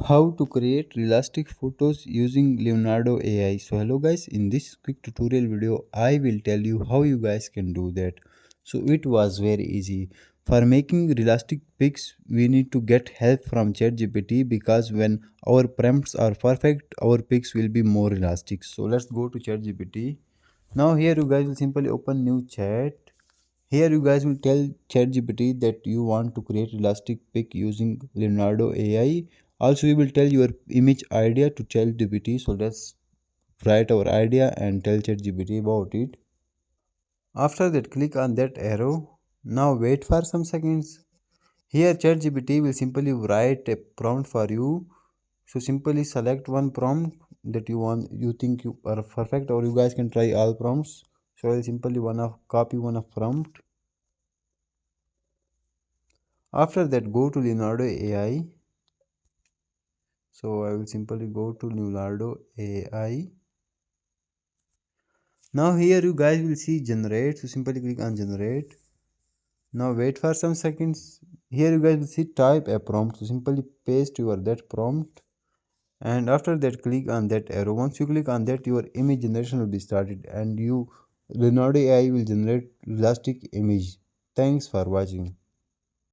How to create realistic photos using Leonardo AI. So hello guys, in this quick tutorial video I will tell you how you guys can do that. So it was very easy. For making realistic pics we need to get help from ChatGPT because when our prompts are perfect our pics will be more realistic. So let's go to ChatGPT. Now here you guys will simply open new chat. Here you guys will tell ChatGPT that you want to create elastic pic using Leonardo AI. Also, you will tell your image idea to ChatGPT. So let's write our idea and tell ChatGPT about it. After that, click on that arrow. Now wait for some seconds. Here ChatGPT will simply write a prompt for you. So simply select one prompt that you want, you think you are perfect, or you guys can try all prompts. So I'll simply wanna copy one of prompt. After that, go to Leonardo AI. So I will simply go to Leonardo AI. Now here you guys will see generate. So simply click on generate. Now wait for some seconds. Here you guys will see type a prompt. So simply paste your that prompt. And after that click on that arrow. Once you click on that, your image generation will be started and you Leonardo AI will generate realistic image. Thanks for watching.